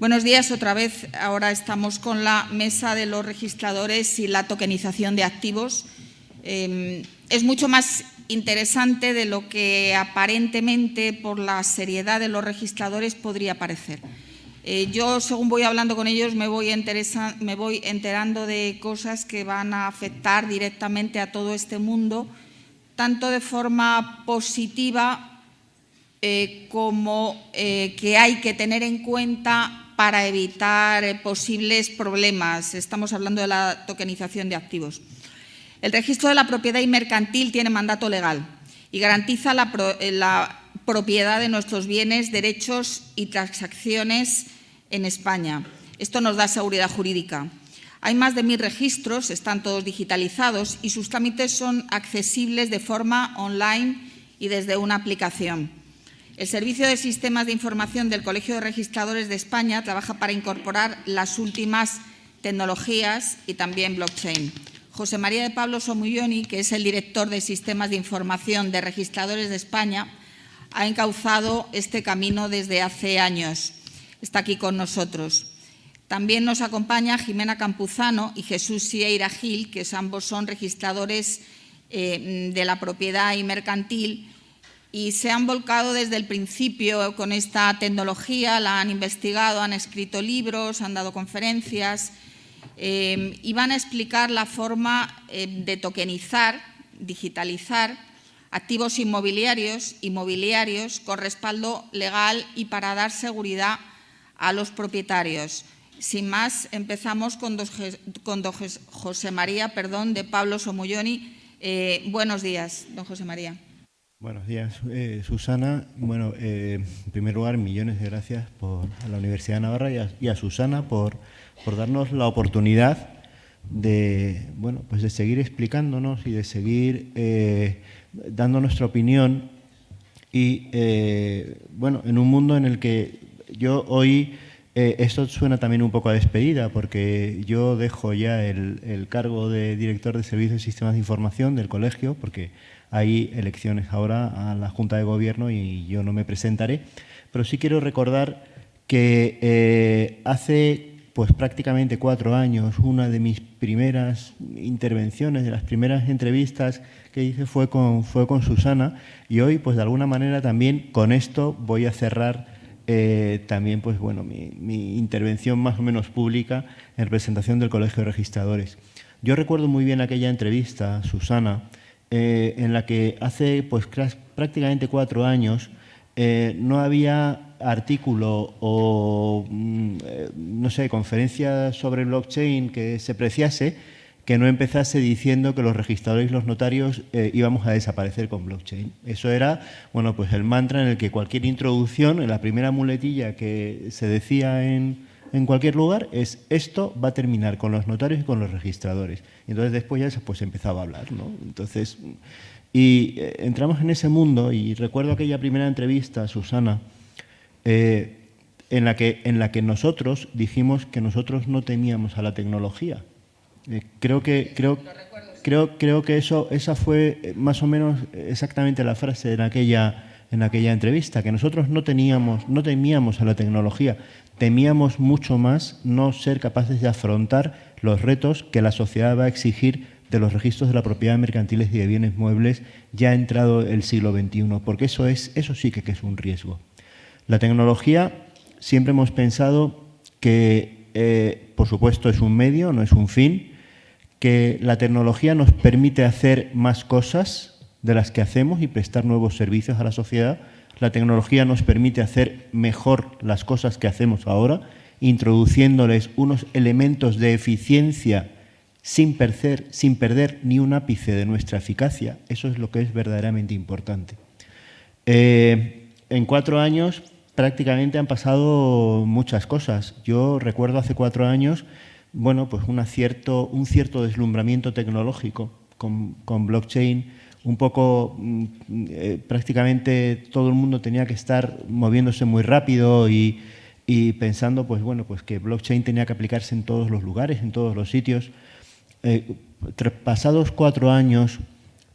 Buenos días otra vez. Ahora estamos con la mesa de los registradores y la tokenización de activos. Es mucho más interesante de lo que aparentemente por la seriedad de los registradores podría parecer. Yo, según voy hablando con ellos, me voy enterando de cosas que van a afectar directamente a todo este mundo, tanto de forma positiva como que hay que tener en cuenta para evitar posibles problemas. Estamos hablando de la tokenización de activos. El registro de la propiedad y mercantil tiene mandato legal y garantiza la propiedad de nuestros bienes, derechos y transacciones en España. Esto nos da seguridad jurídica. Hay más de 1000 registros, están todos digitalizados y sus trámites son accesibles de forma online y desde una aplicación. El Servicio de Sistemas de Información del Colegio de Registradores de España trabaja para incorporar las últimas tecnologías y también blockchain. José María de Pablo Somulloni, que es el director de Sistemas de Información de Registradores de España, ha encauzado este camino desde hace años. Está aquí con nosotros. También nos acompaña Jimena Campuzano y Jesús Sieira Gil, que ambos son registradores de la propiedad y mercantil, y se han volcado desde el principio con esta tecnología, la han investigado, han escrito libros, han dado conferencias y van a explicar la forma de tokenizar, digitalizar activos inmobiliarios con respaldo legal y para dar seguridad a los propietarios. Sin más, empezamos con José María de Pablo Somulloni. Buenos días, don José María. Buenos días, Susana. Bueno, en primer lugar, millones de gracias a la Universidad de Navarra y a Susana por darnos la oportunidad de, pues de seguir explicándonos y de seguir dando nuestra opinión. Y, en un mundo en el que yo hoy, esto suena también un poco a despedida, porque yo dejo ya el cargo de director de Servicios de Sistemas de Información del colegio, porque hay elecciones ahora a la Junta de Gobierno y yo no me presentaré, pero sí quiero recordar que hace pues prácticamente 4 años, una de mis primeras intervenciones, de las primeras entrevistas que hice fue con Susana, y hoy pues de alguna manera también con esto voy a cerrar también pues mi intervención más o menos pública en representación del Colegio de Registradores. Yo recuerdo muy bien aquella entrevista, Susana, en la que hace pues prácticamente 4 años no había artículo o no sé, conferencia sobre blockchain que se preciase que no empezase diciendo que los registradores y los notarios íbamos a desaparecer con blockchain. Eso era pues el mantra en el que cualquier introducción, en la primera muletilla que se decía en cualquier lugar, es esto va a terminar con los notarios y con los registradores. Y entonces después ya pues empezaba a hablar, ¿no? Entonces, entramos en ese mundo y recuerdo aquella primera entrevista, Susana, en la que nosotros dijimos que nosotros no temíamos a la tecnología. Creo que esa fue más o menos exactamente la frase en aquella entrevista, que nosotros no temíamos a la tecnología, temíamos mucho más no ser capaces de afrontar los retos que la sociedad va a exigir de los registros de la propiedad mercantiles y de bienes muebles ya entrado el siglo XXI, porque eso sí que es un riesgo. La tecnología, siempre hemos pensado que, por supuesto, es un medio, no es un fin, que la tecnología nos permite hacer más cosas de las que hacemos y prestar nuevos servicios a la sociedad. La tecnología nos permite hacer mejor las cosas que hacemos ahora, introduciéndoles unos elementos de eficiencia sin perder ni un ápice de nuestra eficacia. Eso es lo que es verdaderamente importante. En 4 años prácticamente han pasado muchas cosas. Yo recuerdo hace 4 años pues un cierto deslumbramiento tecnológico con blockchain. Un poco prácticamente todo el mundo tenía que estar moviéndose muy rápido y pensando pues que blockchain tenía que aplicarse en todos los lugares, en todos los sitios. Pasados 4 años,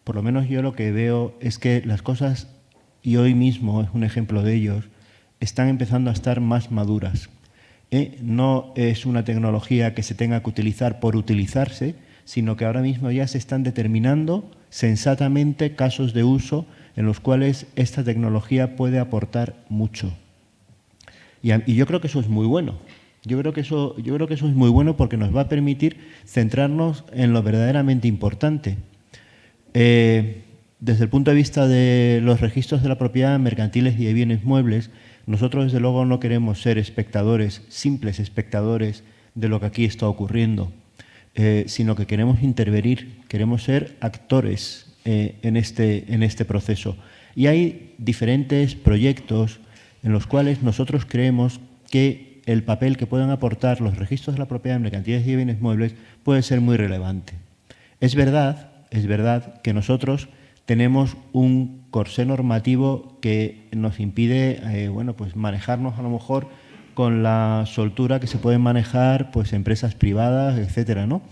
por lo menos yo lo que veo es que las cosas, y hoy mismo es un ejemplo de ellos, están empezando a estar más maduras. no es una tecnología que se tenga que utilizar por utilizarse, sino que ahora mismo ya se están determinando sensatamente casos de uso en los cuales esta tecnología puede aportar mucho. Y yo creo que eso es muy bueno. Yo creo que eso es muy bueno porque nos va a permitir centrarnos en lo verdaderamente importante. Desde el punto de vista de los registros de la propiedad mercantiles y de bienes muebles, nosotros desde luego no queremos ser espectadores, simples espectadores de lo que aquí está ocurriendo, sino que queremos intervenir, queremos ser actores en este proceso. Y hay diferentes proyectos en los cuales nosotros creemos que el papel que puedan aportar los registros de la propiedad mercantiles y de bienes muebles puede ser muy relevante. Es verdad que nosotros tenemos un corsé normativo que nos impide pues manejarnos a lo mejor con la soltura que se pueden manejar pues empresas privadas, etcétera, ¿no?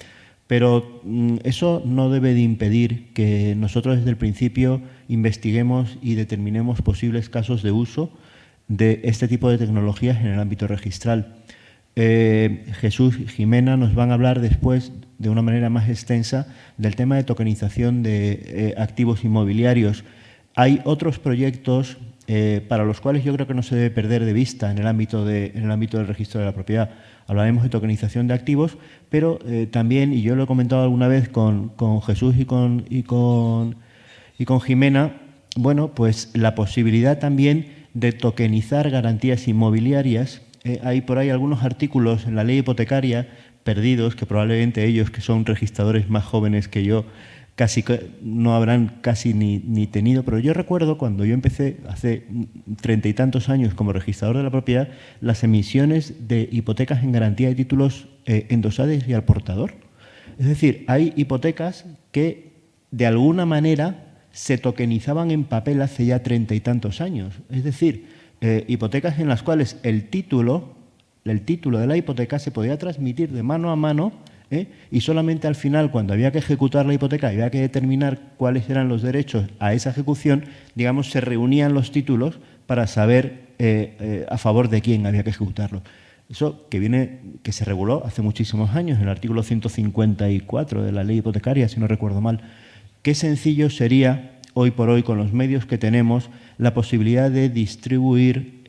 Pero eso no debe de impedir que nosotros desde el principio investiguemos y determinemos posibles casos de uso de este tipo de tecnologías en el ámbito registral. Jesús y Jimena nos van a hablar después de una manera más extensa del tema de tokenización de activos inmobiliarios. Hay otros proyectos para los cuales yo creo que no se debe perder de vista en el ámbito del registro de la propiedad. Hablaremos de tokenización de activos, pero también, y yo lo he comentado alguna vez con Jesús y con Jimena, bueno, pues la posibilidad también de tokenizar garantías inmobiliarias. Hay por ahí algunos artículos en la ley hipotecaria perdidos, que probablemente ellos, que son registradores más jóvenes que yo, casi no habrán casi ni tenido, pero yo recuerdo cuando yo empecé hace 30 y tantos años como registrador de la propiedad, las emisiones de hipotecas en garantía de títulos endosadas y al portador. Es decir, hay hipotecas que de alguna manera se tokenizaban en papel hace ya 30 y tantos años. Es decir, hipotecas en las cuales el título de la hipoteca se podía transmitir de mano a mano y solamente al final, cuando había que ejecutar la hipoteca y había que determinar cuáles eran los derechos a esa ejecución, digamos, se reunían los títulos para saber a favor de quién había que ejecutarlo. Eso que se reguló hace muchísimos años, en el artículo 154 de la ley hipotecaria, si no recuerdo mal. Qué sencillo sería hoy por hoy, con los medios que tenemos, la posibilidad de distribuir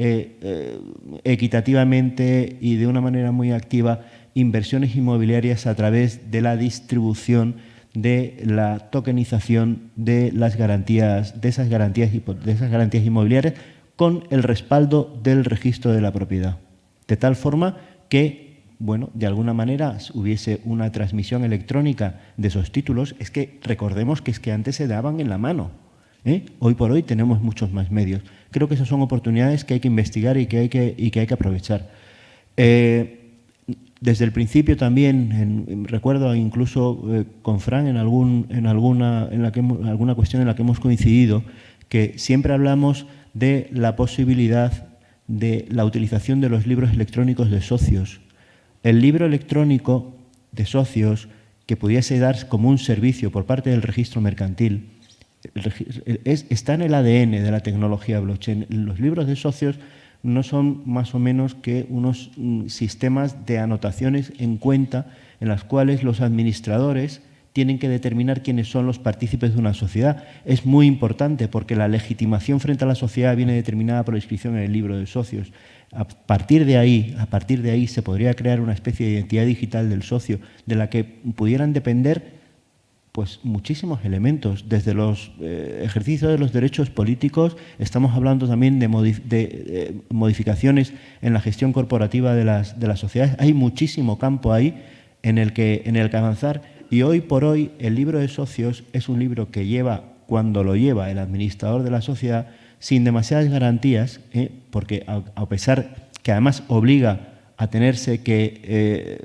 equitativamente y de una manera muy activa inversiones inmobiliarias a través de la distribución de la tokenización de las garantías, de esas garantías inmobiliarias con el respaldo del registro de la propiedad. De tal forma que, bueno, de alguna manera hubiese una transmisión electrónica de esos títulos. Es que recordemos que antes se daban en la mano. Hoy por hoy tenemos muchos más medios. Creo que esas son oportunidades que hay que investigar y que hay que aprovechar. Desde el principio también, recuerdo incluso con Fran en alguna cuestión en la que hemos coincidido, que siempre hablamos de la posibilidad de la utilización de los libros electrónicos de socios. El libro electrónico de socios que pudiese dar como un servicio por parte del registro mercantil está en el ADN de la tecnología blockchain. Los libros de socios no son más o menos que unos sistemas de anotaciones en cuenta en las cuales los administradores tienen que determinar quiénes son los partícipes de una sociedad. Es muy importante porque la legitimación frente a la sociedad viene determinada por la inscripción en el libro de socios. A partir de ahí se podría crear una especie de identidad digital del socio de la que pudieran depender pues muchísimos elementos, desde los ejercicios de los derechos políticos, estamos hablando también de modificaciones en la gestión corporativa de las sociedades. Hay muchísimo campo ahí en el que avanzar, y hoy por hoy el libro de socios es un libro que lleva, cuando lo lleva el administrador de la sociedad, sin demasiadas garantías, porque a pesar que además obliga a tenerse que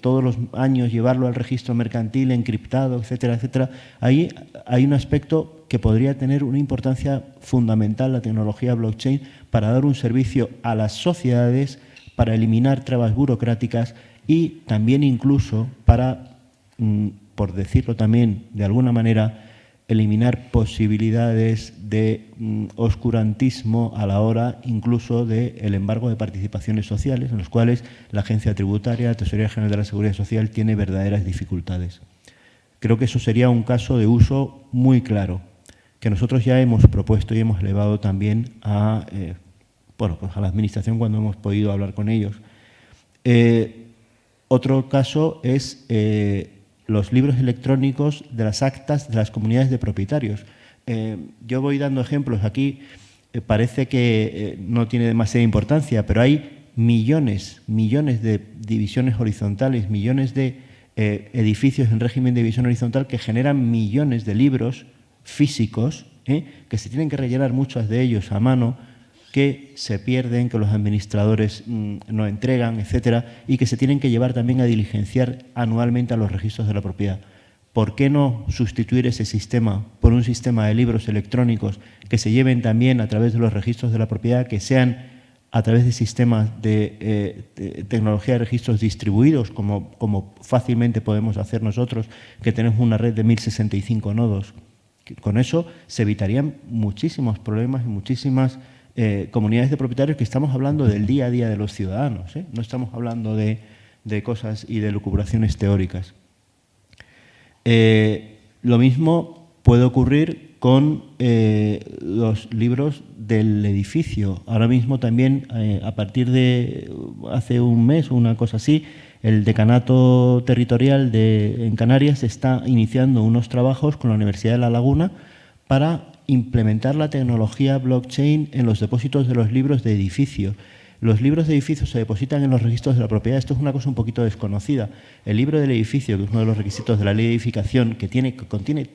todos los años llevarlo al registro mercantil encriptado, etcétera, etcétera. Ahí hay un aspecto que podría tener una importancia fundamental, la tecnología blockchain, para dar un servicio a las sociedades, para eliminar trabas burocráticas y también incluso para, por decirlo también de alguna manera, eliminar posibilidades de oscurantismo a la hora incluso del embargo de participaciones sociales, en los cuales la Agencia Tributaria, la Tesorería General de la Seguridad Social, tiene verdaderas dificultades. Creo que eso sería un caso de uso muy claro, que nosotros ya hemos propuesto y hemos elevado también a la Administración cuando hemos podido hablar con ellos. Otro caso es los libros electrónicos de las actas de las comunidades de propietarios. Yo voy dando ejemplos aquí, parece que no tiene demasiada importancia, pero hay millones de divisiones horizontales, millones de edificios en régimen de división horizontal que generan millones de libros físicos, que se tienen que rellenar muchos de ellos a mano, que se pierden, que los administradores no entregan, etcétera, y que se tienen que llevar también a diligenciar anualmente a los registros de la propiedad. ¿Por qué no sustituir ese sistema por un sistema de libros electrónicos que se lleven también a través de los registros de la propiedad, que sean a través de sistemas de tecnología de registros distribuidos, como fácilmente podemos hacer nosotros, que tenemos una red de 1065 nodos? Con eso se evitarían muchísimos problemas y muchísimas comunidades de propietarios, que estamos hablando del día a día de los ciudadanos, no estamos hablando de cosas y de lucubraciones teóricas. Lo mismo puede ocurrir con los libros del edificio. Ahora mismo también, a partir de hace un mes o una cosa así, el Decanato Territorial en Canarias está iniciando unos trabajos con la Universidad de La Laguna para implementar la tecnología blockchain en los depósitos de los libros de edificio. Los libros de edificio se depositan en los registros de la propiedad. Esto es una cosa un poquito desconocida. El libro del edificio, que es uno de los requisitos de la ley de edificación, que contiene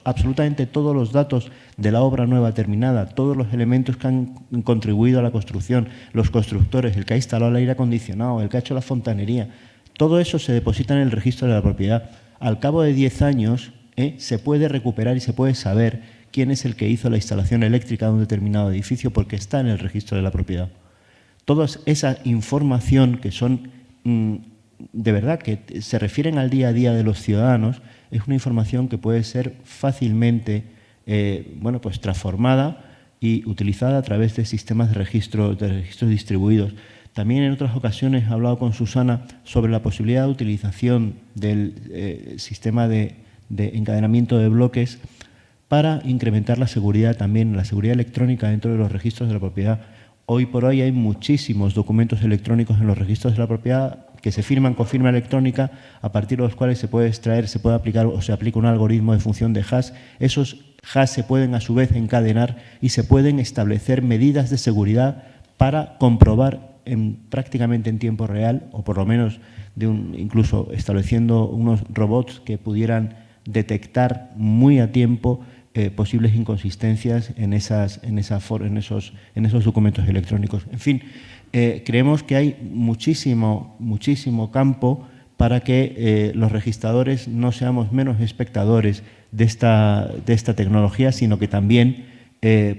absolutamente todos los datos de la obra nueva terminada, todos los elementos que han contribuido a la construcción, los constructores, el que ha instalado el aire acondicionado, el que ha hecho la fontanería, todo eso se deposita en el registro de la propiedad. Al cabo de 10 años se puede recuperar y se puede saber quién es el que hizo la instalación eléctrica de un determinado edificio, porque está en el registro de la propiedad. Toda esa información que son, de verdad, que se refieren al día a día de los ciudadanos, es una información que puede ser fácilmente transformada y utilizada a través de sistemas de registros distribuidos. También en otras ocasiones he hablado con Susana sobre la posibilidad de utilización del sistema de encadenamiento de bloques para incrementar la seguridad también, la seguridad electrónica dentro de los registros de la propiedad. Hoy por hoy hay muchísimos documentos electrónicos en los registros de la propiedad que se firman con firma electrónica, a partir de los cuales se puede extraer, se puede aplicar o se aplica un algoritmo de función de hash. Esos hash se pueden a su vez encadenar y se pueden establecer medidas de seguridad para comprobar prácticamente en tiempo real, o por lo menos incluso estableciendo unos robots que pudieran detectar muy a tiempo posibles inconsistencias en esos documentos electrónicos. En fin, creemos que hay muchísimo campo para que los registradores no seamos menos espectadores de esta tecnología, sino que también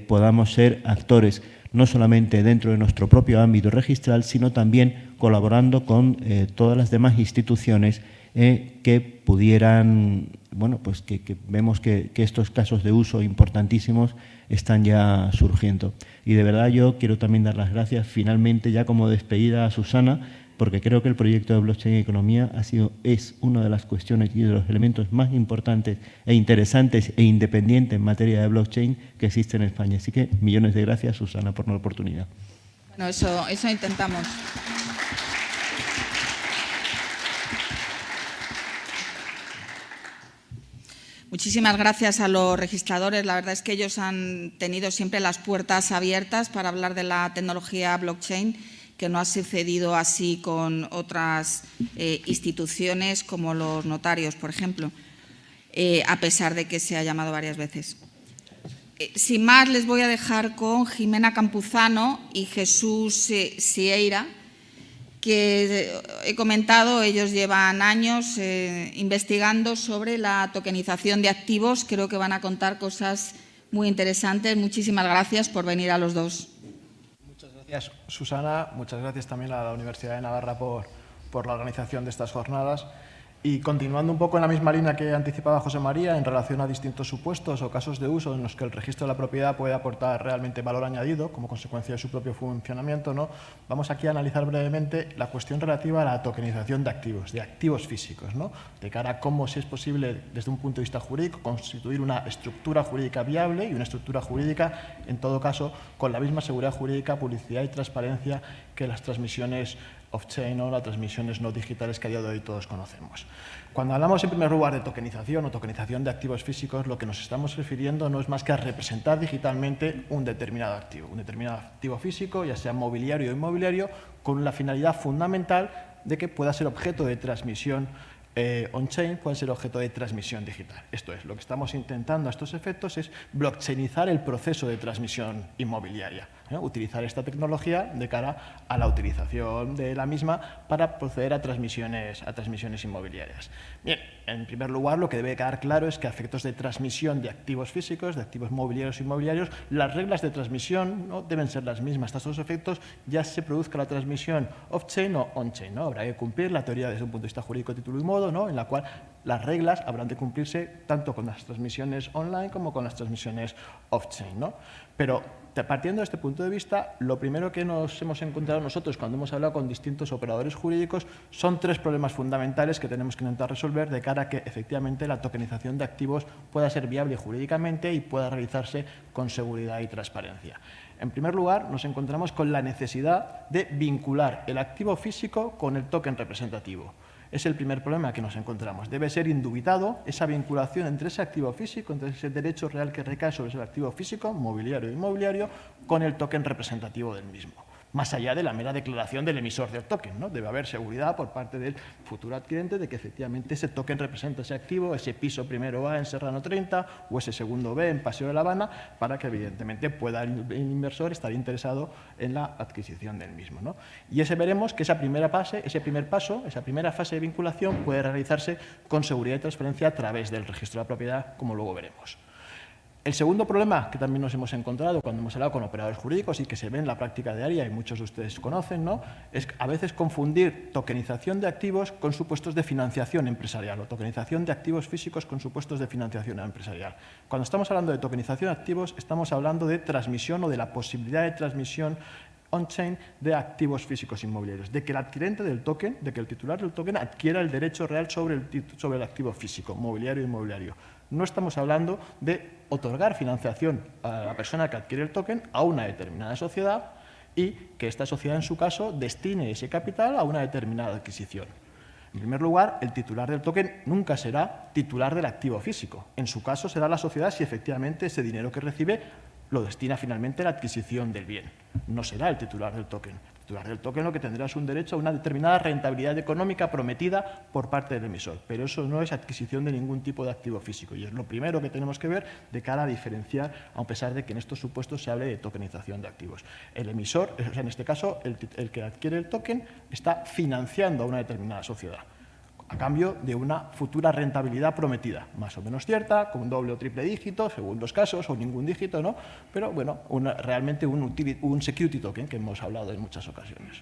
podamos ser actores, no solamente dentro de nuestro propio ámbito registral, sino también colaborando con todas las demás instituciones que pudieran, que vemos que estos casos de uso importantísimos están ya surgiendo. Y de verdad yo quiero también dar las gracias finalmente, ya como despedida, a Susana, porque creo que el proyecto de Blockchain y Economía es una de las cuestiones y de los elementos más importantes e interesantes e independientes en materia de blockchain que existe en España. Así que millones de gracias, Susana, por la oportunidad. Bueno, eso intentamos. Muchísimas gracias a los registradores. La verdad es que ellos han tenido siempre las puertas abiertas para hablar de la tecnología blockchain, que no ha sucedido así con otras instituciones como los notarios, por ejemplo, a pesar de que se ha llamado varias veces. Sin más, les voy a dejar con Jimena Campuzano y Jesús Sieira, que he comentado. Ellos llevan años investigando sobre la tokenización de activos. Creo que van a contar cosas muy interesantes. Muchísimas gracias por venir a los dos. Muchas gracias, Susana. Muchas gracias también a la Universidad de Navarra por la organización de estas jornadas. Y continuando un poco en la misma línea que anticipaba José María en relación a distintos supuestos o casos de uso en los que el registro de la propiedad puede aportar realmente valor añadido como consecuencia de su propio funcionamiento, ¿no? Vamos aquí a analizar brevemente la cuestión relativa a la tokenización de activos físicos, ¿no? De cara a cómo, si es posible, desde un punto de vista jurídico, constituir una estructura jurídica viable y una estructura jurídica, en todo caso, con la misma seguridad jurídica, publicidad y transparencia que las transmisiones off-chain o las transmisiones no digitales que a día de hoy todos conocemos. Cuando hablamos en primer lugar de tokenización o tokenización de activos físicos, lo que nos estamos refiriendo no es más que a representar digitalmente un determinado activo físico, ya sea mobiliario o inmobiliario, con la finalidad fundamental de que pueda ser objeto de transmisión on-chain, puede ser objeto de transmisión digital. Esto es, lo que estamos intentando a estos efectos es blockchainizar el proceso de transmisión inmobiliaria, utilizar esta tecnología de cara a la utilización de la misma para proceder a transmisiones inmobiliarias. Bien, en primer lugar, lo que debe quedar claro es que a efectos de transmisión de activos físicos, de activos mobiliarios e inmobiliarios, las reglas de transmisión no deben ser las mismas. A estos efectos, ya se produzca la transmisión off-chain o on-chain, ¿no? Habrá que cumplir la teoría desde un punto de vista jurídico, título y modo, ¿no? En la cual las reglas habrán de cumplirse tanto con las transmisiones online como con las transmisiones off-chain, ¿no? Pero partiendo de este punto de vista, lo primero que nos hemos encontrado nosotros cuando hemos hablado con distintos operadores jurídicos son tres problemas fundamentales que tenemos que intentar resolver de cara a que efectivamente la tokenización de activos pueda ser viable jurídicamente y pueda realizarse con seguridad y transparencia. En primer lugar, nos encontramos con la necesidad de vincular el activo físico con el token representativo. Es el primer problema que nos encontramos. Debe ser indubitado esa vinculación entre ese activo físico, entre ese derecho real que recae sobre ese activo físico, mobiliario e inmobiliario, con el token representativo del mismo. Más allá de la mera declaración del emisor del token, ¿no? Debe haber seguridad por parte del futuro adquirente de que efectivamente ese token representa ese activo, ese piso primero A en Serrano 30 o ese segundo B en Paseo de La Habana, para que evidentemente pueda el inversor estar interesado en la adquisición del mismo, ¿no? Y veremos que esa primera fase de vinculación puede realizarse con seguridad y transparencia a través del registro de la propiedad, como luego veremos. El segundo problema que también nos hemos encontrado cuando hemos hablado con operadores jurídicos y que se ve en la práctica diaria y muchos de ustedes conocen, ¿no? Es a veces confundir tokenización de activos con supuestos de financiación empresarial o tokenización de activos físicos con supuestos de financiación empresarial. Cuando estamos hablando de tokenización de activos, estamos hablando de transmisión o de la posibilidad de transmisión on-chain de activos físicos inmobiliarios, de que el adquirente del token, de que el titular del token adquiera el derecho real sobre el activo físico, mobiliario e inmobiliario. No estamos hablando de otorgar financiación a la persona que adquiere el token a una determinada sociedad y que esta sociedad, en su caso, destine ese capital a una determinada adquisición. En primer lugar, el titular del token nunca será titular del activo físico. En su caso, será la sociedad si efectivamente ese dinero que recibe lo destina finalmente a la adquisición del bien. No será el titular del token. El titular del token lo que tendrá es un derecho a una determinada rentabilidad económica prometida por parte del emisor, pero eso no es adquisición de ningún tipo de activo físico y es lo primero que tenemos que ver de cara a diferenciar, a pesar de que en estos supuestos se hable de tokenización de activos. El emisor, o sea, en este caso, el que adquiere el token, está financiando a una determinada sociedad a cambio de una futura rentabilidad prometida, más o menos cierta, con un doble o triple dígito, según los casos, o ningún dígito, ¿no? Pero, bueno, realmente un security token que hemos hablado en muchas ocasiones.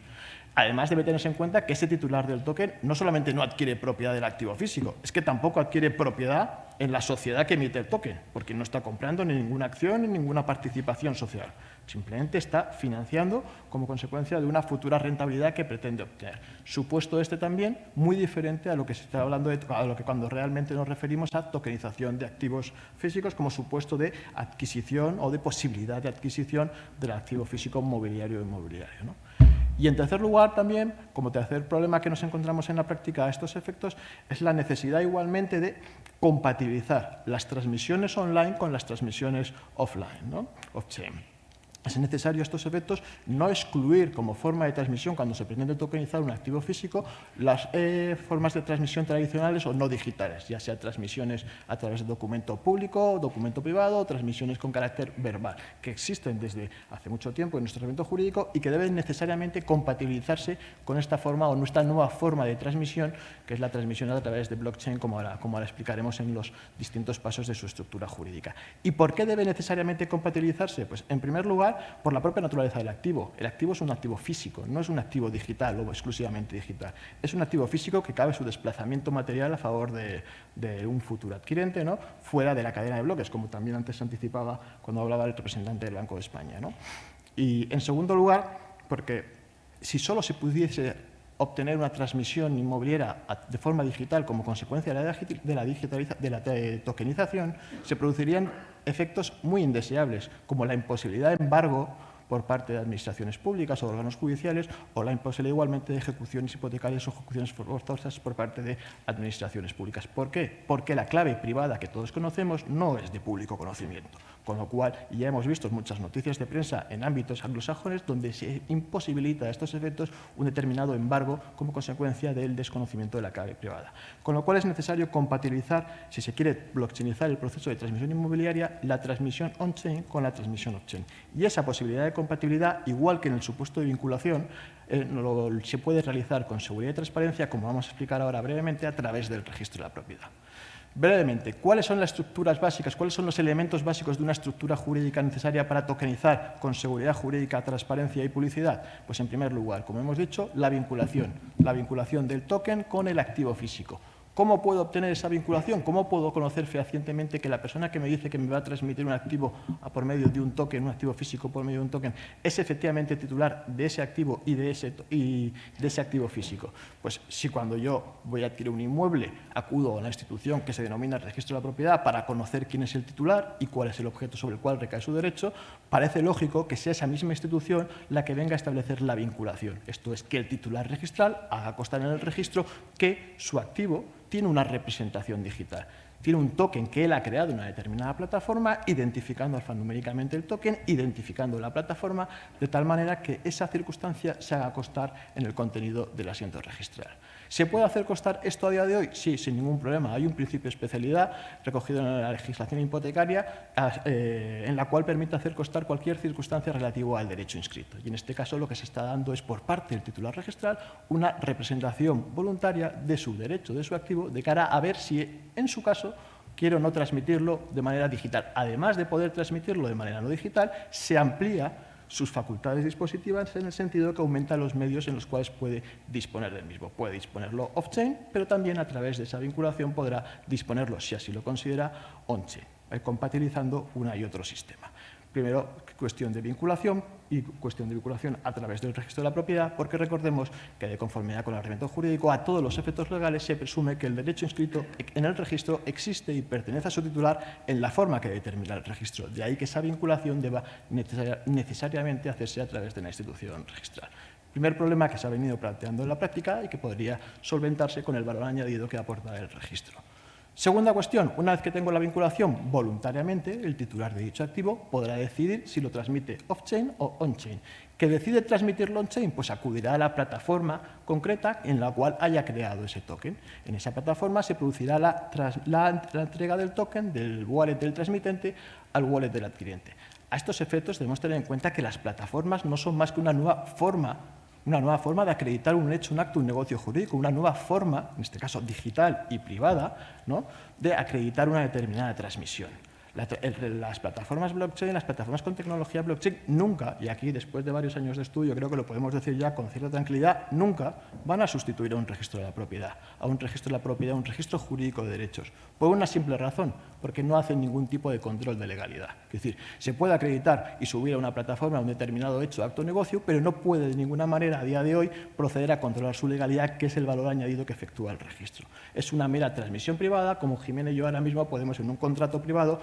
Además, debe tenerse en cuenta que ese titular del token no solamente no adquiere propiedad del activo físico, es que tampoco adquiere propiedad en la sociedad que emite el token, porque no está comprando ni ninguna acción ni ninguna participación social. Simplemente está financiando como consecuencia de una futura rentabilidad que pretende obtener. Supuesto también muy diferente a lo que se está hablando a lo que cuando realmente nos referimos a tokenización de activos físicos como supuesto de adquisición o de posibilidad de adquisición del activo físico mobiliario o inmobiliario, ¿no? Y en tercer lugar también, como tercer problema que nos encontramos en la práctica a estos efectos, es la necesidad igualmente de compatibilizar las transmisiones online con las transmisiones offline, ¿no? Off-chain. Es necesario a estos efectos no excluir como forma de transmisión, cuando se pretende tokenizar un activo físico, las formas de transmisión tradicionales o no digitales, ya sea transmisiones a través de documento público, documento privado o transmisiones con carácter verbal, que existen desde hace mucho tiempo en nuestro ordenamiento jurídico y que deben necesariamente compatibilizarse con esta forma o nuestra nueva forma de transmisión, que es la transmisión a través de blockchain, como ahora explicaremos en los distintos pasos de su estructura jurídica. ¿Y por qué debe necesariamente compatibilizarse? Pues, en primer lugar, digital por la propia naturaleza del activo. El activo es un activo físico, no es un activo digital o exclusivamente digital. Es un activo físico que cabe su desplazamiento material a favor de un futuro adquirente, ¿no?, fuera de la cadena de bloques, como también antes se anticipaba cuando hablaba el representante del Banco de España, ¿no? Y, en segundo lugar, porque si solo se pudiese obtener una transmisión inmobiliaria de forma digital como consecuencia de la tokenización, se producirían efectos muy indeseables, como la imposibilidad de embargo por parte de administraciones públicas o órganos judiciales, o la imposibilidad igualmente de ejecuciones hipotecarias o ejecuciones forzosas por parte de administraciones públicas. ¿Por qué? Porque la clave privada que todos conocemos no es de público conocimiento, con lo cual ya hemos visto muchas noticias de prensa en ámbitos anglosajones donde se imposibilita a estos efectos un determinado embargo como consecuencia del desconocimiento de la clave privada. Con lo cual es necesario compatibilizar, si se quiere blockchainizar el proceso de transmisión inmobiliaria, la transmisión on-chain con la transmisión off-chain. Y esa posibilidad de compatibilidad, igual que en el supuesto de vinculación, se puede realizar con seguridad y transparencia, como vamos a explicar ahora brevemente, a través del registro de la propiedad. Brevemente, ¿cuáles son las estructuras básicas, cuáles son los elementos básicos de una estructura jurídica necesaria para tokenizar con seguridad jurídica, transparencia y publicidad? Pues, en primer lugar, como hemos dicho, la vinculación del token con el activo físico. ¿Cómo puedo obtener esa vinculación? ¿Cómo puedo conocer fehacientemente que la persona que me dice que me va a transmitir un activo por medio de un token, un activo físico por medio de un token, es efectivamente titular de ese activo y de ese activo físico? Pues si cuando yo voy a adquirir un inmueble acudo a la institución que se denomina el registro de la propiedad para conocer quién es el titular y cuál es el objeto sobre el cual recae su derecho, parece lógico que sea esa misma institución la que venga a establecer la vinculación. Esto es, que el titular registral haga constar en el registro que su activo tiene una representación digital. Tiene un token que él ha creado en una determinada plataforma, identificando alfanuméricamente el token, identificando la plataforma, de tal manera que esa circunstancia se haga constar en el contenido del asiento registral. ¿Se puede hacer constar esto a día de hoy? Sí, sin ningún problema. Hay un principio de especialidad recogido en la legislación hipotecaria en la cual permite hacer constar cualquier circunstancia relativa al derecho inscrito. Y en este caso lo que se está dando es, por parte del titular registral, una representación voluntaria de su derecho, de su activo, de cara a ver si, en su caso, quiere o no transmitirlo de manera digital. Además de poder transmitirlo de manera no digital, se amplía sus facultades dispositivas en el sentido de que aumenta los medios en los cuales puede disponer del mismo. Puede disponerlo off-chain, pero también a través de esa vinculación podrá disponerlo, si así lo considera, on-chain, compatibilizando una y otro sistema. Primero, cuestión de vinculación y cuestión de vinculación a través del registro de la propiedad, porque recordemos que, de conformidad con el ordenamiento jurídico, a todos los efectos legales se presume que el derecho inscrito en el registro existe y pertenece a su titular en la forma que determina el registro. De ahí que esa vinculación deba necesariamente hacerse a través de la institución registral. Primer problema que se ha venido planteando en la práctica y que podría solventarse con el valor añadido que aporta el registro. Segunda cuestión, una vez que tengo la vinculación, voluntariamente el titular de dicho activo podrá decidir si lo transmite off-chain o on-chain. ¿Que decide transmitirlo on-chain? Pues acudirá a la plataforma concreta en la cual haya creado ese token. En esa plataforma se producirá la entrega del token del wallet del transmitente al wallet del adquirente. A estos efectos debemos tener en cuenta que las plataformas no son más que una nueva forma de acreditar un hecho, un acto, un negocio jurídico, una nueva forma, en este caso digital y privada, ¿no?, de acreditar una determinada transmisión. Las plataformas blockchain, las plataformas con tecnología blockchain, nunca, y aquí después de varios años de estudio creo que lo podemos decir ya con cierta tranquilidad, nunca van a sustituir a un registro de la propiedad, un registro jurídico de derechos, por una simple razón, porque no hacen ningún tipo de control de legalidad. Es decir, se puede acreditar y subir a una plataforma un determinado hecho, acto o negocio, pero no puede de ninguna manera a día de hoy proceder a controlar su legalidad, que es el valor añadido que efectúa el registro. Es una mera transmisión privada, como Jimena y yo ahora mismo podemos en un contrato privado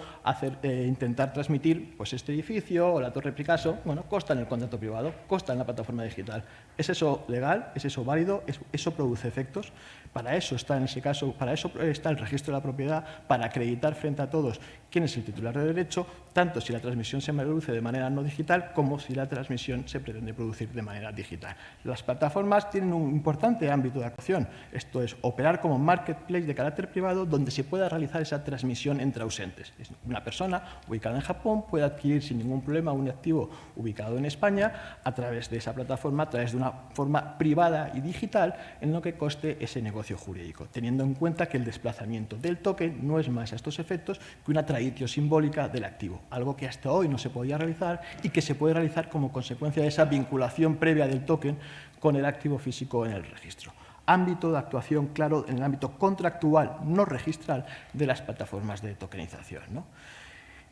intentar transmitir pues este edificio o la Torre Picasso. Bueno, consta en el contrato privado, consta en la plataforma digital. ¿Es eso legal? ¿Es eso válido? ¿Eso produce efectos? Para eso está, en ese caso, para eso está el registro de la propiedad, para acreditar frente a todos quién es el titular de derecho, tanto si la transmisión se produce de manera no digital como si la transmisión se pretende producir de manera digital. Las plataformas tienen un importante ámbito de acción. Esto es, operar como marketplace de carácter privado donde se pueda realizar esa transmisión entre ausentes. una persona ubicada en Japón puede adquirir sin ningún problema un activo ubicado en España a través de esa plataforma, a través de una forma privada y digital en lo que coste ese negocio jurídico, teniendo en cuenta que el desplazamiento del token no es más a estos efectos que una traditio simbólica del activo, algo que hasta hoy no se podía realizar y que se puede realizar como consecuencia de esa vinculación previa del token con el activo físico en el registro. Ámbito de actuación claro en el ámbito contractual, no registral, de las plataformas de tokenización, ¿no?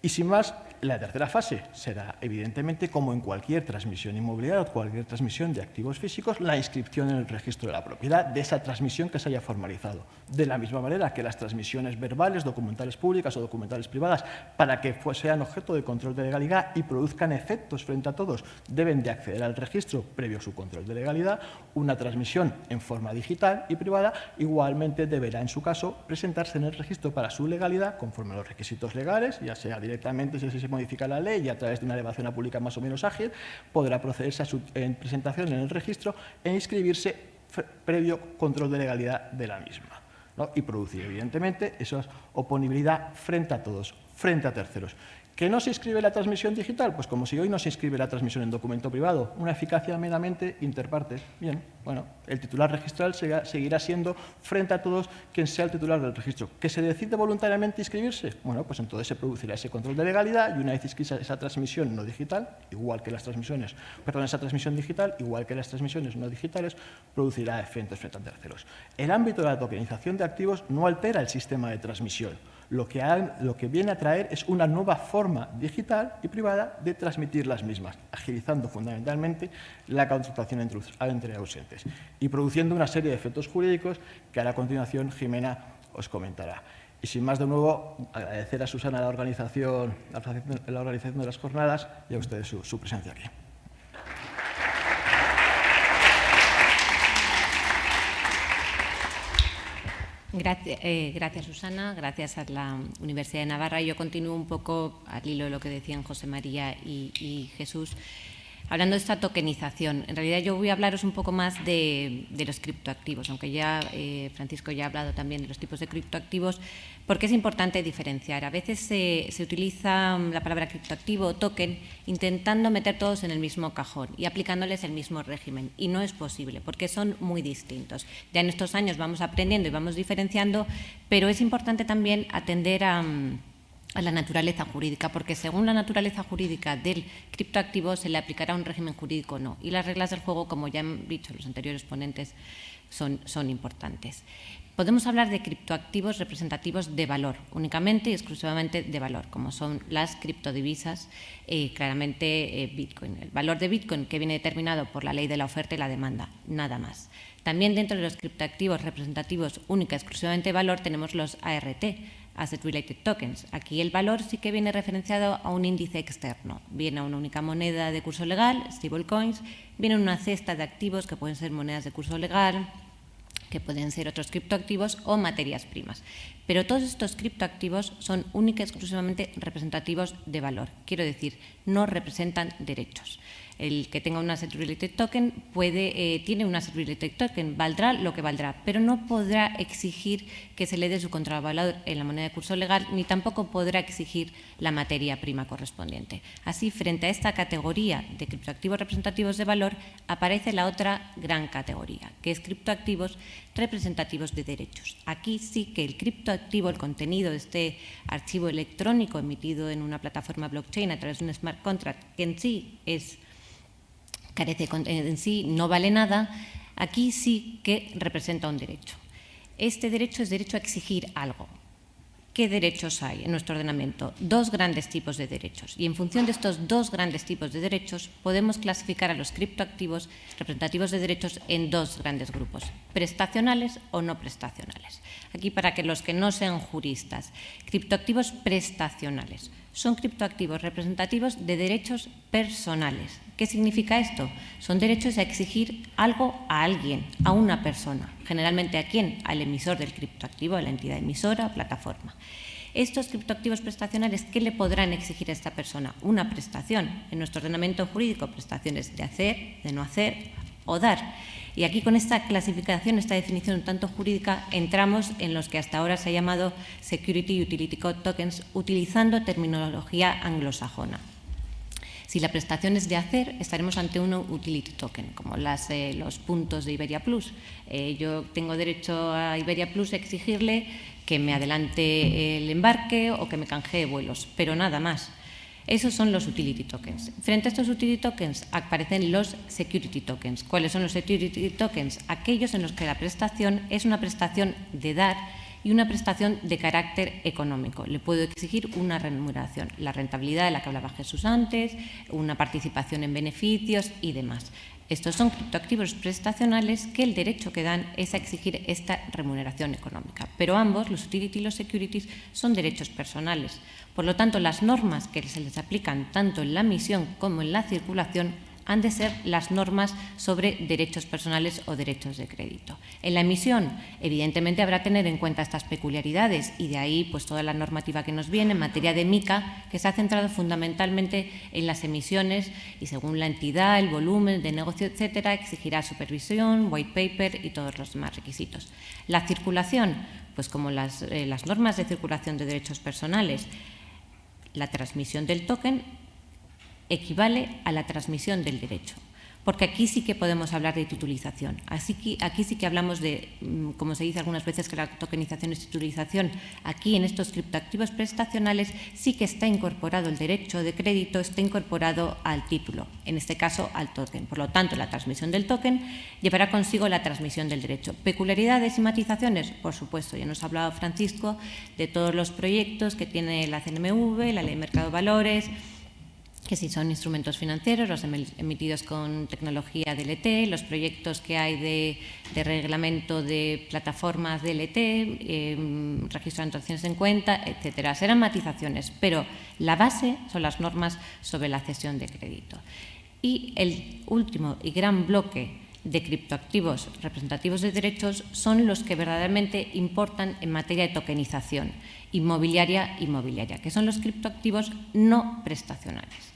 Y sin más, la tercera fase será, evidentemente, como en cualquier transmisión inmobiliaria o cualquier transmisión de activos físicos, la inscripción en el registro de la propiedad de esa transmisión que se haya formalizado. De la misma manera que las transmisiones verbales, documentales públicas o documentales privadas, para que sean objeto de control de legalidad y produzcan efectos frente a todos, deben de acceder al registro previo a su control de legalidad. Una transmisión en forma digital y privada igualmente deberá, en su caso, presentarse en el registro para su legalidad conforme a los requisitos legales, ya sea directamente si se modifica la ley y a través de una elevación a pública más o menos ágil, podrá procederse a su presentación en el registro e inscribirse previo control de legalidad de la misma, ¿no? Y producir, evidentemente, esa oponibilidad frente a todos, frente a terceros. ¿Que no se inscribe la transmisión digital? Pues como si hoy no se inscribe la transmisión en documento privado, una eficacia meramente interpartes. Bien, bueno, el titular registral seguirá siendo frente a todos quien sea el titular del registro. ¿Que se decide voluntariamente inscribirse? Bueno, pues entonces se producirá ese control de legalidad y una vez inscrita esa transmisión no digital, igual que las transmisiones, esa transmisión digital, igual que las transmisiones no digitales, producirá efectos frente a terceros. El ámbito de la tokenización de activos no altera el sistema de transmisión. Lo que viene a traer es una nueva forma digital y privada de transmitir las mismas, agilizando fundamentalmente la contratación entre ausentes y produciendo una serie de efectos jurídicos que a continuación Jimena os comentará. Y sin más, de nuevo, agradecer a Susana la organización de las jornadas y a ustedes su presencia aquí. Gracias, Susana. Gracias a la Universidad de Navarra. Yo continúo un poco al hilo de lo que decían José María y Jesús, hablando de esta tokenización. En realidad yo voy a hablaros un poco más de los criptoactivos, aunque ya Francisco ya ha hablado también de los tipos de criptoactivos, porque es importante diferenciar. A veces se utiliza la palabra criptoactivo o token intentando meter todos en el mismo cajón y aplicándoles el mismo régimen, y no es posible porque son muy distintos. Ya en estos años vamos aprendiendo y vamos diferenciando, pero es importante también atender a la naturaleza jurídica, porque según la naturaleza jurídica del criptoactivo se le aplicará un régimen jurídico o no. Y las reglas del juego, como ya han dicho los anteriores ponentes, son importantes. Podemos hablar de criptoactivos representativos de valor, únicamente y exclusivamente de valor, como son las criptodivisas, claramente Bitcoin. El valor de Bitcoin, que viene determinado por la ley de la oferta y la demanda, nada más. También dentro de los criptoactivos representativos única y exclusivamente de valor tenemos los ART, Asset Related Tokens. Aquí el valor sí que viene referenciado a un índice externo. Viene a una única moneda de curso legal, stablecoins, viene una cesta de activos que pueden ser monedas de curso legal, que pueden ser otros criptoactivos o materias primas. Pero todos estos criptoactivos son única y exclusivamente representativos de valor. Quiero decir, no representan derechos. El que tenga un Asset Related Token tiene un Asset Related Token, valdrá lo que valdrá, pero no podrá exigir que se le dé su contravalor en la moneda de curso legal, ni tampoco podrá exigir la materia prima correspondiente. Así, frente a esta categoría de criptoactivos representativos de valor, aparece la otra gran categoría, que es criptoactivos representativos de derechos. Aquí sí que el criptoactivo, el contenido de este archivo electrónico emitido en una plataforma blockchain a través de un smart contract, que en sí no vale nada, aquí sí que representa un derecho. Este derecho es derecho a exigir algo. ¿Qué derechos hay en nuestro ordenamiento? Dos grandes tipos de derechos. Y en función de estos dos grandes tipos de derechos podemos clasificar a los criptoactivos representativos de derechos en dos grandes grupos, prestacionales o no prestacionales. Aquí, para que los que no sean juristas, criptoactivos prestacionales son criptoactivos representativos de derechos personales. ¿Qué significa esto? Son derechos a exigir algo a alguien, a una persona. Generalmente, ¿a quién? Al emisor del criptoactivo, a la entidad emisora o plataforma. Estos criptoactivos prestacionales, ¿qué le podrán exigir a esta persona? Una prestación. En nuestro ordenamiento jurídico, prestaciones de hacer, de no hacer, o dar. Y aquí con esta clasificación, esta definición un tanto jurídica, entramos en los que hasta ahora se ha llamado Security Utility Tokens, utilizando terminología anglosajona. Si la prestación es de hacer, estaremos ante un utility token, como los puntos de Iberia Plus. Yo tengo derecho a Iberia Plus a exigirle que me adelante el embarque o que me canjee vuelos, pero nada más. Esos son los utility tokens. Frente a estos utility tokens aparecen los security tokens. ¿Cuáles son los security tokens? Aquellos en los que la prestación es una prestación de dar y una prestación de carácter económico. Le puedo exigir una remuneración, la rentabilidad de la que hablaba Jesús antes, una participación en beneficios y demás. Estos son criptoactivos prestacionales que el derecho que dan es a exigir esta remuneración económica. Pero ambos, los utility y los securities, son derechos personales. Por lo tanto, las normas que se les aplican tanto en la emisión como en la circulación han de ser las normas sobre derechos personales o derechos de crédito. En la emisión, evidentemente, habrá que tener en cuenta estas peculiaridades y de ahí pues, toda la normativa que nos viene en materia de MiCA, que se ha centrado fundamentalmente en las emisiones y según la entidad, el volumen de negocio, etcétera, exigirá supervisión, white paper y todos los demás requisitos. La circulación, pues como las normas de circulación de derechos personales, la transmisión del token equivale a la transmisión del derecho, porque aquí sí que podemos hablar de titulización. Aquí sí que hablamos de, como se dice algunas veces que la tokenización es titulización, aquí en estos criptoactivos prestacionales sí que está incorporado el derecho de crédito, está incorporado al título, en este caso al token. Por lo tanto, la transmisión del token llevará consigo la transmisión del derecho. ¿Peculiaridades y matizaciones? Por supuesto, ya nos ha hablado Francisco de todos los proyectos que tiene la CNMV, la Ley de Mercado de Valores, que si son instrumentos financieros, los emitidos con tecnología DLT, los proyectos que hay de reglamento de plataformas DLT, registro de transacciones en cuenta, etcétera. Serán matizaciones, pero la base son las normas sobre la cesión de crédito. Y el último y gran bloque de criptoactivos representativos de derechos son los que verdaderamente importan en materia de tokenización inmobiliaria, que son los criptoactivos no prestacionales.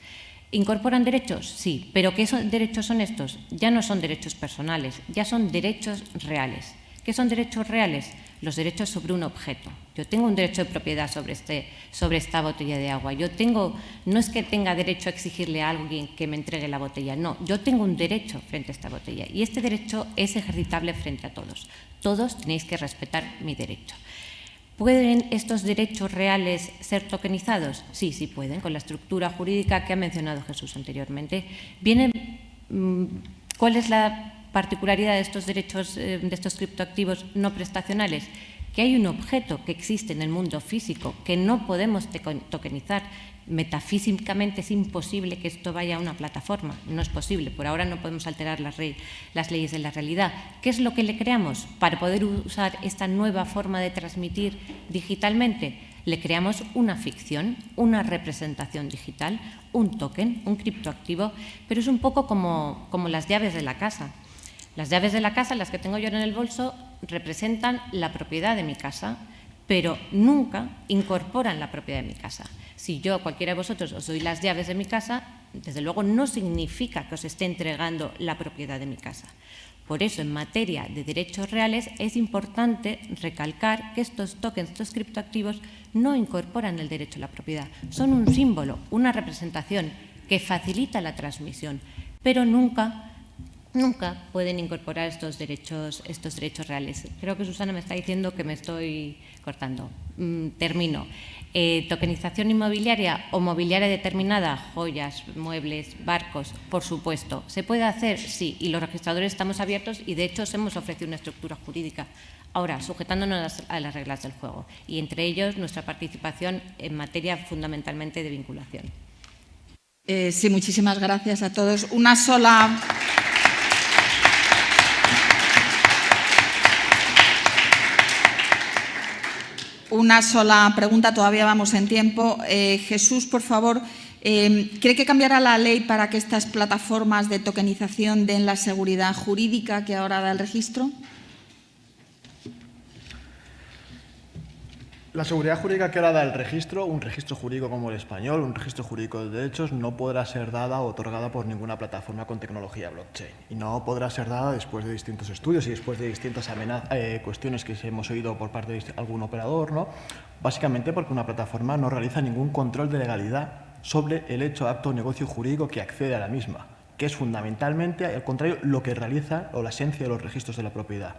¿Incorporan derechos? Sí, pero ¿qué derechos son estos? Ya no son derechos personales, ya son derechos reales. ¿Qué son derechos reales? Los derechos sobre un objeto. Yo tengo un derecho de propiedad sobre esta botella de agua. No es que tenga derecho a exigirle a alguien que me entregue la botella, no, yo tengo un derecho frente a esta botella y este derecho es ejercitable frente a todos. Todos tenéis que respetar mi derecho. ¿Pueden estos derechos reales ser tokenizados? Sí, sí pueden, con la estructura jurídica que ha mencionado Jesús anteriormente. ¿Cuál es la particularidad de estos derechos, de estos criptoactivos no prestacionales? Que hay un objeto que existe en el mundo físico que no podemos tokenizar. Metafísicamente es imposible que esto vaya a una plataforma, no es posible, por ahora no podemos alterar las leyes de la realidad. ¿Qué es lo que le creamos? Para poder usar esta nueva forma de transmitir digitalmente, le creamos una ficción, una representación digital, un token, un criptoactivo, pero es un poco como las llaves de la casa. Las llaves de la casa, las que tengo yo en el bolso, representan la propiedad de mi casa, pero nunca incorporan la propiedad de mi casa. Si yo, cualquiera de vosotros, os doy las llaves de mi casa, desde luego no significa que os esté entregando la propiedad de mi casa. Por eso, en materia de derechos reales, es importante recalcar que estos tokens, estos criptoactivos, no incorporan el derecho a la propiedad. Son un símbolo, una representación que facilita la transmisión, pero nunca pueden incorporar estos derechos reales. Creo que Susana me está diciendo que me estoy cortando. Termino. Tokenización inmobiliaria o mobiliaria determinada, joyas, muebles, barcos, por supuesto. ¿Se puede hacer? Sí, y los registradores estamos abiertos y de hecho os hemos ofrecido una estructura jurídica. Ahora, sujetándonos a las reglas del juego y entre ellos nuestra participación en materia fundamentalmente de vinculación. Sí, muchísimas gracias a todos. Una sola pregunta, todavía vamos en tiempo. Jesús, por favor, ¿cree que cambiará la ley para que estas plataformas de tokenización den la seguridad jurídica que ahora da el registro? La seguridad jurídica que ahora da el registro, un registro jurídico como el español, un registro jurídico de derechos, no podrá ser dada o otorgada por ninguna plataforma con tecnología blockchain. Y no podrá ser dada después de distintos estudios y después de distintas cuestiones que hemos oído por parte de algún operador, ¿no? Básicamente porque una plataforma no realiza ningún control de legalidad sobre el hecho, acto o negocio jurídico que accede a la misma, que es fundamentalmente, al contrario, lo que realiza o la esencia de los registros de la propiedad.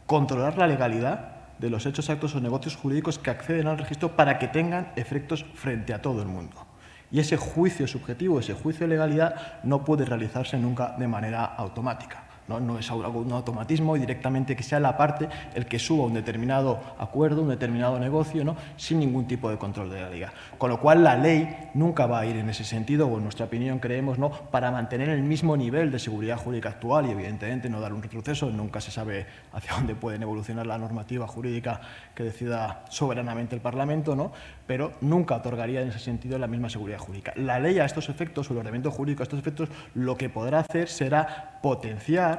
Controlar la legalidad de los hechos, actos o negocios jurídicos que acceden al registro para que tengan efectos frente a todo el mundo. Y ese juicio subjetivo, ese juicio de legalidad, no puede realizarse nunca de manera automática. No es algo, un automatismo y directamente que sea la parte el que suba un determinado acuerdo, un determinado negocio, ¿no? Sin ningún tipo de control de legalidad. Con lo cual, la ley nunca va a ir en ese sentido, o en nuestra opinión creemos, ¿no?, para mantener el mismo nivel de seguridad jurídica actual y, evidentemente, no dar un retroceso. Nunca se sabe hacia dónde puede evolucionar la normativa jurídica que decida soberanamente el Parlamento, ¿no?, pero nunca otorgaría en ese sentido la misma seguridad jurídica. La ley a estos efectos, o el ordenamiento jurídico a estos efectos, lo que podrá hacer será potenciar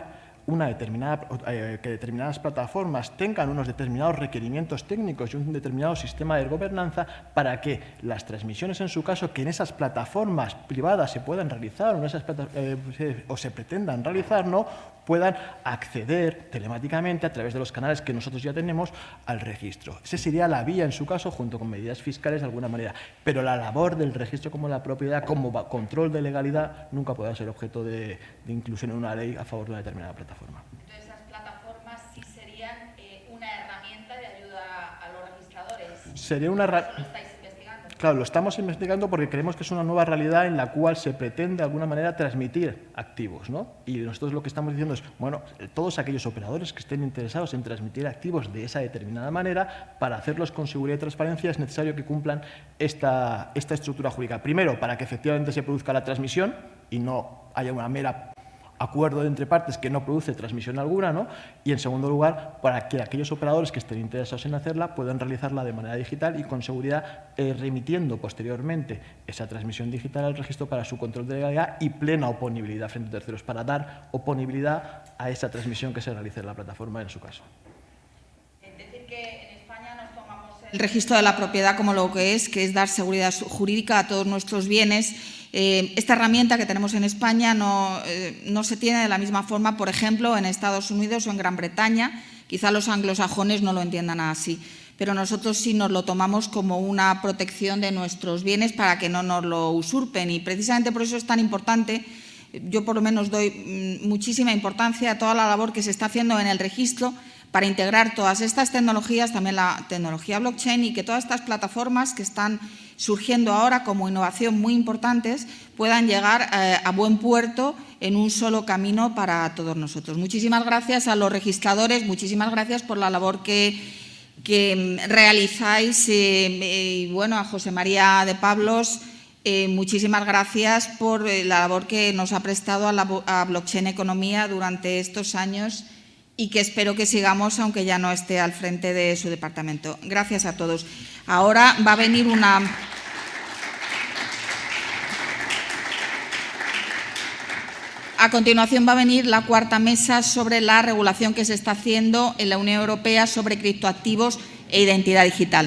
que determinadas plataformas tengan unos determinados requerimientos técnicos y un determinado sistema de gobernanza para que las transmisiones, en su caso, que en esas plataformas privadas se puedan realizar o se pretendan realizar, ¿no?, puedan acceder telemáticamente a través de los canales que nosotros ya tenemos al registro. Esa sería la vía, en su caso, junto con medidas fiscales de alguna manera. Pero la labor del registro como la propiedad, como control de legalidad, nunca podrá ser objeto de inclusión en una ley a favor de una determinada plataforma. Entonces, esas plataformas sí serían una herramienta de ayuda a los registradores. Sería una herramienta. Claro, lo estamos investigando porque creemos que es una nueva realidad en la cual se pretende de alguna manera transmitir activos, ¿no? Y nosotros lo que estamos diciendo es, bueno, todos aquellos operadores que estén interesados en transmitir activos de esa determinada manera, para hacerlos con seguridad y transparencia es necesario que cumplan esta estructura jurídica. Primero, para que efectivamente se produzca la transmisión y no haya una mera acuerdo entre partes que no produce transmisión alguna, ¿no? Y, en segundo lugar, para que aquellos operadores que estén interesados en hacerla puedan realizarla de manera digital y con seguridad, remitiendo posteriormente esa transmisión digital al registro para su control de legalidad y plena oponibilidad frente a terceros, para dar oponibilidad a esa transmisión que se realice en la plataforma en su caso. Es decir, que en España nos tomamos el registro de la propiedad como lo que es dar seguridad jurídica a todos nuestros bienes. Esta herramienta que tenemos en España no se tiene de la misma forma, por ejemplo, en Estados Unidos o en Gran Bretaña. Quizá los anglosajones no lo entiendan así, pero nosotros sí nos lo tomamos como una protección de nuestros bienes para que no nos lo usurpen, y precisamente por eso es tan importante. Yo por lo menos doy muchísima importancia a toda la labor que se está haciendo en el registro para integrar todas estas tecnologías, también la tecnología blockchain, y que todas estas plataformas que están surgiendo ahora como innovación muy importantes puedan llegar a buen puerto en un solo camino para todos nosotros. Muchísimas gracias a los registradores, muchísimas gracias por la labor que realizáis, y bueno, a José María de Pablos, muchísimas gracias por la labor que nos ha prestado a Blockchain Economía durante estos años, y que espero que sigamos, aunque ya no esté al frente de su departamento. Gracias a todos. Ahora va a venir A continuación va a venir la cuarta mesa sobre la regulación que se está haciendo en la Unión Europea sobre criptoactivos e identidad digital.